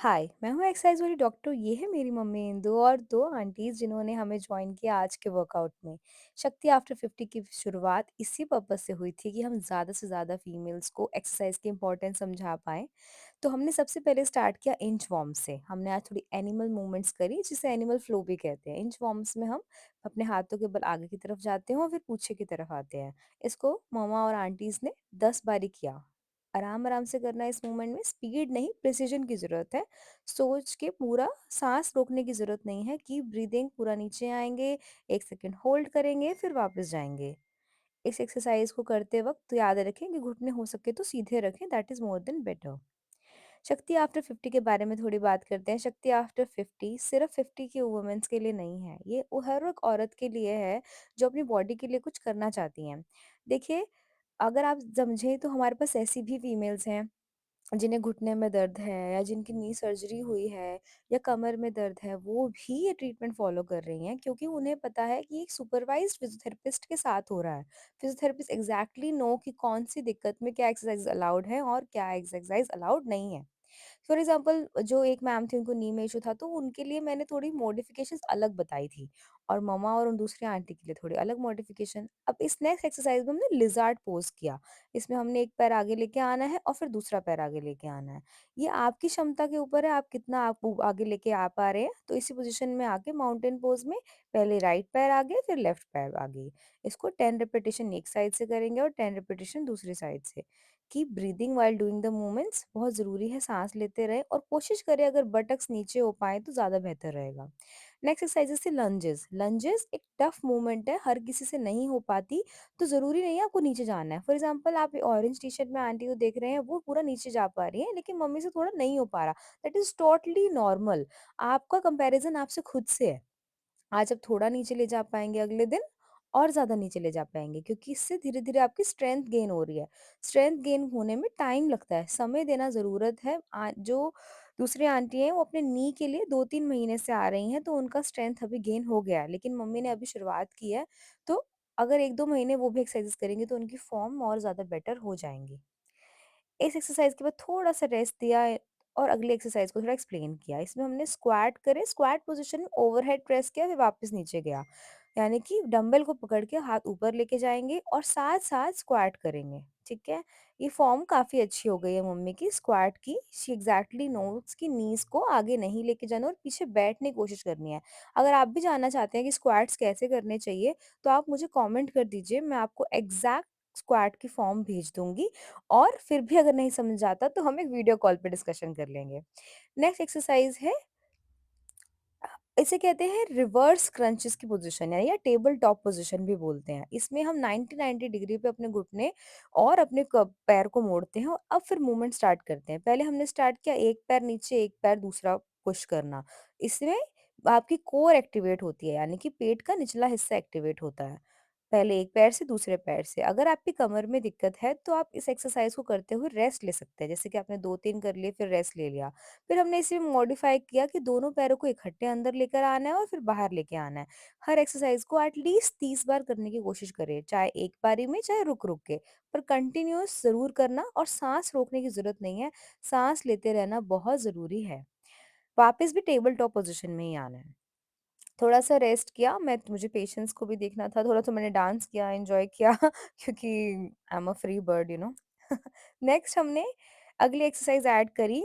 हाय, मैं हूँ एक्सरसाइज वाली डॉक्टर। ये है मेरी मम्मी इंदु और दो आंटीज जिन्होंने हमें ज्वाइन किया आज के वर्कआउट में। शक्ति आफ्टर 50 की शुरुआत इसी पर्पज से हुई थी कि हम ज़्यादा से ज़्यादा फीमेल्स को एक्सरसाइज की इंपॉर्टेंस समझा पाएँ। तो हमने सबसे पहले स्टार्ट किया इंच वॉर्म से। हमने आज थोड़ी एनिमल मूवमेंट्स करी जिसे एनिमल फ्लो भी कहते हैं। इंच वॉर्म्स में हम अपने हाथों के बल आगे की तरफ जाते हैं और फिर पीछे की तरफ आते हैं। इसको मम्मा और आंटीज ने 10 बारी किया। आराम आराम से करना है। इस मूवमेंट में स्पीड नहीं, प्रिसीजन की जरूरत है। सोच के पूरा, सांस रोकने की जरूरत नहीं है। Keep breathing. पूरा नीचे आएंगे, 1 सेकेंड होल्ड करेंगे, फिर वापस जाएंगे। इस एक्सरसाइज को करते वक्त तो याद रखें कि घुटने हो सके तो सीधे रखें, that is more than better. शक्ति आफ्टर 50 के बारे में थोड़ी बात करते हैं। शक्ति आफ्टर 50 सिर्फ 50 की वुमेन्स के लिए नहीं है, ये वो हर एक औरत के लिए है जो अपनी बॉडी के लिए कुछ करना चाहती हैं। देखिए, अगर आप समझें तो हमारे पास ऐसी भी फीमेल्स हैं जिन्हें घुटने में दर्द है या जिनकी नी सर्जरी हुई है या कमर में दर्द है, वो भी ये ट्रीटमेंट फॉलो कर रही हैं क्योंकि उन्हें पता है कि एक सुपरवाइज्ड फिजियोथेरेपिस्ट के साथ हो रहा है। फिजियोथेरेपिस्ट एग्जैक्टली नो कि कौन सी दिक्कत में क्या एक्सरसाइज अलाउड है और क्या एक्सरसाइज अलाउड नहीं है। फॉर एग्जाम्पल, जो एक मैम थी उनको नी में इशू था तो उनके लिए मैंने थोड़ी मॉडिफिकेशंस अलग बताई थी, और मम्मा और उन दूसरी आंटी के लिए थोड़ी अलग मॉडिफिकेशन। अब इस नेक्स्ट एक्सरसाइज में हमने लिजार्ड पोज किया। इसमें हमने एक पैर आगे लेके आना है और फिर दूसरा पैर आगे लेके आना है। ये आपकी क्षमता के ऊपर है, आप कितना आप आगे लेके आ पा रहे हैं। तो इसी पोजीशन में आके माउंटेन पोज में पहले राइट पैर आगे फिर लेफ्ट पैर आगे। इसको 10 रिपीटेशन एक साइड से करेंगे और 10 रिपीटेशन दूसरी साइड से। Keep breathing while doing the movements. बहुत ज़रूरी है, सांस लेते रहे और कोशिश करें अगर बटक्स नीचे हो पाए तो ज़्यादा बेहतर रहेगा। नेक्स्ट एक्सरसाइज है लंजेस। लंजेस एक टफ मूवमेंट है, हर किसी से नहीं हो पाती। तो ज़रूरी नहीं है आपको नीचे जाना है। फॉर एग्जांपल, आप ऑरेंज टी शर्ट में आंटी को देख रहे हैं, वो पूरा नीचे जा पा रही है लेकिन मम्मी से थोड़ा नहीं हो पा रहा। That is totally normal. आपका कंपैरिजन आपसे खुद से है। आज आप थोड़ा नीचे ले जा पाएँगे, अगले दिन और ज़्यादा नीचे ले जा पाएँगे क्योंकि इससे धीरे-धीरे आपकी स्ट्रेंथ गेन हो रही है। स्ट्रेंथ गेन होने में टाइम लगता है, समय देना ज़रूरत है। जो दूसरी आंटी हैं वो अपने नी के लिए 2-3 महीने से आ रही हैं तो उनका स्ट्रेंथ अभी गेन हो गया है, लेकिन मम्मी ने अभी शुरुआत की है। तो अगर 1-2 महीने वो भी एक्सरसाइज़ करेंगी तो उनकी फॉर्म और ज़्यादा बेटर हो जाएँगी। इस एक्सरसाइज के बाद थोड़ा-सा रेस्ट दिया और अगली एक्सरसाइज को थोड़ा एक्सप्लेन किया। इसमें हमने स्क्वाट करे, स्क्वाट पोज़ीशन में ओवरहेड प्रेस किया फिर वापस नीचे गया। यानी कि डंबल को पकड़ के हाथ ऊपर लेके जाएँगे और साथ-साथ स्क्वाट करेंगे, ठीक है? ये फॉर्म काफ़ी अच्छी हो गई है मम्मी की स्क्वाट की। शी एक्ज़ैक्टली नोज़ कि नीज़ को आगे नहीं लेके जाना और पीछे बैठने की कोशिश करनी है। अगर आप भी जानना चाहते हैं कि स्क्वाट्स कैसे करने चाहिए, तो आप मुझे कमेंट कर दीजिए, मैं आपको एग्ज़ैक्ट स्क्वाट की फॉर्म भेज दूँगी। और फिर भी अगर नहीं समझ आता तो हम एक वीडियो कॉल पे डिस्कशन कर लेंगे। नेक्स्ट एक्सरसाइज है, इसे कहते हैं रिवर्स क्रंचेस की पोजीशन है या टेबल टॉप पोजीशन भी बोलते हैं। इसमें हम 90-90 डिग्री पे अपने घुटने और अपने पैर को मोड़ते हैं और अब फिर मूवमेंट स्टार्ट करते हैं। पहले हमने स्टार्ट किया एक पैर नीचे, एक पैर दूसरा पुश करना। इसमें आपकी कोर एक्टिवेट होती है, यानी कि पेट का निचला हिस्सा एक्टिवेट होता है। पहले एक पैर से दूसरे पैर से। अगर आपकी कमर में दिक्कत है तो आप इस एक्सरसाइज को करते हुए रेस्ट ले सकते हैं। जैसे कि आपने 2-3 कर लिए फिर रेस्ट ले लिया। फिर हमने इसे मॉडिफाई किया कि दोनों पैरों को इकट्ठे अंदर लेकर आना है और फिर बाहर लेके आना है। हर एक्सरसाइज को एटलीस्ट 30 बार करने की कोशिश करें, चाहे एक बारी में चाहे रुक रुक के, पर कंटिन्यूअस जरूर करना और सांस रोकने की जरूरत नहीं है। सांस लेते रहना बहुत जरूरी है। वापस भी टेबल टॉप पोजीशन में ही आना है। थोड़ा सा रेस्ट किया, मैं मुझे पेशेंस को भी देखना था, थोड़ा सा मैंने डांस किया, एंजॉय किया क्योंकि I am a free bird you know. Next हमने अगली एक्सरसाइज ऐड करी।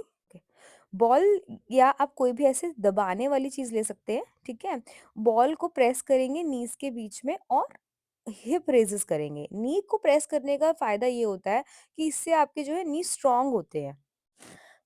बॉल या आप कोई भी ऐसे दबाने वाली चीज ले सकते हैं, ठीक है? बॉल को प्रेस करेंगे नीज के बीच में और हिप रेजेस करेंगे। नी को प्रेस करने का फायदा ये होता है कि इससे आपके जो है नी स्ट्रांग होते हैं।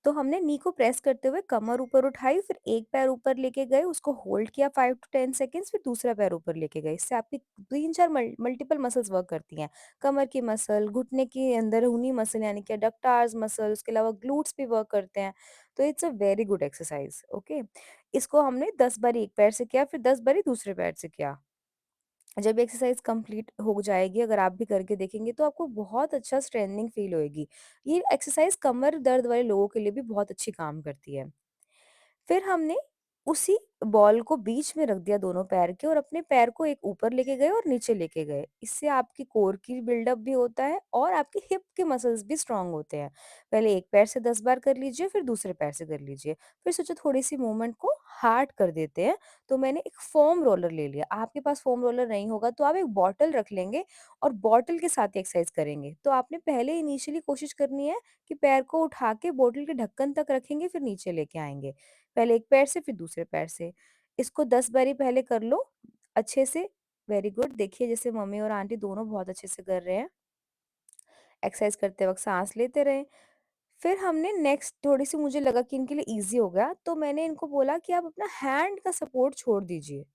तो हमने नी को प्रेस करते हुए कमर ऊपर उठाई, फिर एक पैर ऊपर लेके गए, उसको होल्ड किया 5 टू 10 सेकंड्स, फिर दूसरा पैर ऊपर लेके गए। इससे आपकी 3-4 मल्टीपल मसल्स वर्क करती हैं। कमर की मसल, घुटने के अंदरूनी मसल यानी कि एडक्टार्स मसल, उसके अलावा ग्लूट्स भी वर्क करते हैं। तो it's a very good exercise, okay? इसको हमने 10 बारी एक पैर से किया, फिर 10 बारी दूसरे पैर से किया। जब एक्सरसाइज कंप्लीट हो जाएगी, अगर आप भी करके देखेंगे तो आपको बहुत अच्छा स्ट्रेंथनिंग फील होएगी। ये एक्सरसाइज कमर दर्द वाले लोगों के लिए भी बहुत अच्छी काम करती है। फिर हमने उसी बॉल को बीच में रख दिया दोनों पैर के और अपने पैर को एक ऊपर लेके गए और नीचे लेके गए। इससे आपकी कोर की बिल्डअप भी होता है और आपके हिप के मसल्स भी स्ट्रांग होते हैं। पहले एक पैर से 10 बार कर लीजिए, फिर दूसरे पैर से कर लीजिए। फिर सोचो थोड़ी-सी मूवमेंट को हार्ड कर देते हैं, तो मैंने एक फोम रोलर ले लिया। आपके पास फोम रोलर नहीं होगा तो आप एक बॉटल रख लेंगे और बॉटल के साथ ही एक्सरसाइज करेंगे। तो आपने पहले इनिशियली कोशिश करनी है कि पैर को उठा के बॉटल के ढक्कन तक रखेंगे, फिर नीचे लेके आएँगे। पहले एक पैर से फिर दूसरे पैर से। इसको 10 बारी पहले कर लो अच्छे से। Very good. देखिए जैसे मम्मी और आंटी दोनों बहुत अच्छे से कर रहे हैं। एक्सरसाइज करते वक़्त साँस लेते रहें। फिर हमने नेक्स्ट थोड़ी-सी मुझे लगा कि इनके लिए ईज़ी हो गया, तो मैंने इनको बोला कि आप अपना हैंड का सपोर्ट छोड़ दीजिए।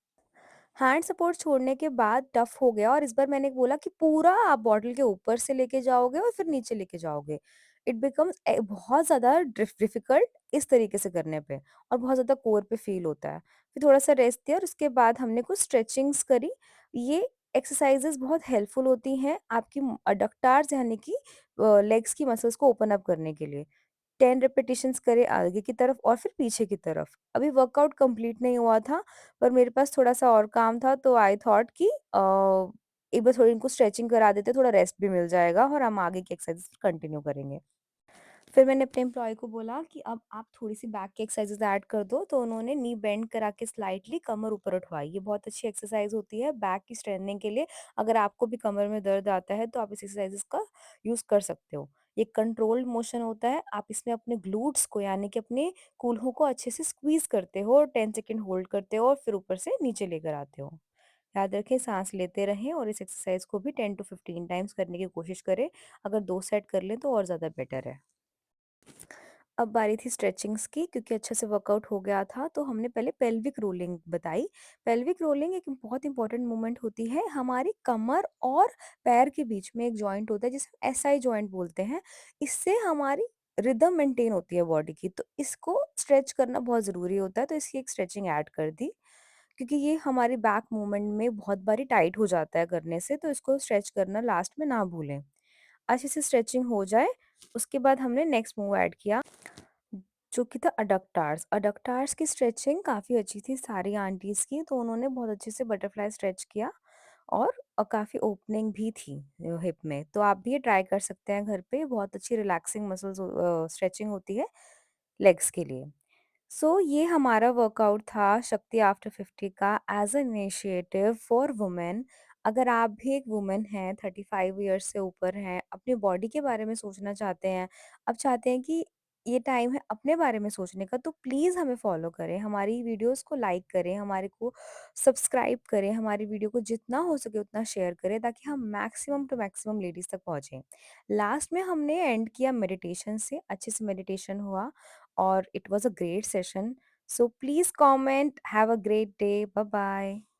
हैंड सपोर्ट छोड़ने के बाद टफ हो गया और इस बार मैंने बोला कि पूरा आप बॉटल के ऊपर से लेके जाओगे और फिर नीचे लेके जाओगे। इट बिकम्स बहुत ज़्यादा डिफ़िकल्ट इस तरीके से करने पे और बहुत ज़्यादा कोर पे फ़ील होता है। फिर थोड़ा-सा रेस्ट दिया और उसके बाद हमने कुछ स्ट्रेचिंग्स करी। ये एक्सरसाइज़ेज़ बहुत हेल्पफुल होती हैं आपकी अडक्टार्स यानी कि लेग्स की मसल्स को ओपन अप करने के लिए। 10 रिपिटिशंस करे आगे की तरफ और फिर पीछे की तरफ। अभी वर्कआउट कंप्लीट नहीं हुआ था, पर मेरे पास थोड़ा-सा और काम था तो आई थॉट कि एक बार थोड़ी इनको स्ट्रेचिंग करा देते हैं, थोड़ा रेस्ट भी मिल जाएगा और हम आगे की एक्सरसाइज़ कंटिन्यू करेंगे। फिर मैंने अपने एम्प्लॉयी को बोला कि अब आप थोड़ी-सी बैक की एक्सरसाइज़ेज़ ऐड कर दो, तो उन्होंने नी बेंड करा के स्लाइटली कमर ऊपर उठवाई। ये बहुत अच्छी एक्सरसाइज़ होती है बैक की स्ट्रेंथनिंग के लिए। अगर आपको भी कमर में दर्द आता है, तो आप इस एक्सरसाइज़ेज़ का यूज़ कर सकते हो। ये कंट्रोल्ड मोशन होता है, आप इसमें अपने ग्लूट्स को यानी कि अपने कूल्हों को अच्छे से स्क्वीज़ करते हो और 10 सेकंड होल्ड करते हो और फिर ऊपर से नीचे लेकर आते हो। याद रखें साँस लेते रहें और इस एक्सरसाइज़ को भी 10 टू 15 टाइम्स करने की कोशिश करें। अगर 2 सेट कर लें तो और ज़्यादा बेटर है। अब बारी थी स्ट्रेचिंग्स की क्योंकि अच्छे से वर्कआउट हो गया था तो हमने पहले पेल्विक रोलिंग बताई। पेल्विक रोलिंग एक बहुत इंपॉर्टेंट मूवमेंट होती है हमारी कमर और पैर के बीच में एक जॉइंट होता है जिसे हम एसआई जॉइंट बोलते हैं। इससे हमारी रिदम मेंटेन होती है बॉडी की, तो इसको स्ट्रेच करना बहुत ज़रूरी होता है, तो इसकी एक स्ट्रेचिंग ऐड कर दी क्योंकि ये हमारी बैक मूवमेंट में बहुत बारी टाइट हो जाता है करने से, तो इसको स्ट्रेच करना लास्ट में ना भूलें। अच्छे से स्ट्रेचिंग हो जाए उसके बाद हमने नेक्स्ट मूव ऐड किया जो कि था अडक्टार्स। अडक्टार्स की स्ट्रेचिंग काफ़ी अच्छी थी सारी आंटीज़ की, तो उन्होंने बहुत अच्छे से बटरफ्लाई स्ट्रेच किया और काफ़ी ओपनिंग भी थी हिप में। तो आप भी ये ट्राई कर सकते हैं घर पे, बहुत अच्छी रिलैक्सिंग मसल्स स्ट्रेचिंग होती है लेग्स के लिए। सो ये हमारा वर्कआउट था शक्ति आफ्टर 50 का as a initiative for women. अगर आप भी एक वुमेन हैं 35 ईयर्स से ऊपर हैं, अपनी बॉडी के बारे में सोचना चाहते हैं, अब चाहते हैं कि ये टाइम है अपने बारे में सोचने का, तो प्लीज़ हमें फॉलो करें, हमारी वीडियोस को लाइक करें, हमारे को सब्सक्राइब करें, हमारी वीडियो को जितना हो सके उतना शेयर करें ताकि हम मैक्सिमम टू मैक्सिमम लेडीज़ तक पहुँचें। लास्ट में हमने एंड किया मेडिटेशन से, अच्छे से मेडिटेशन हुआ or it was a great session. So please comment. Have a great day. Bye bye.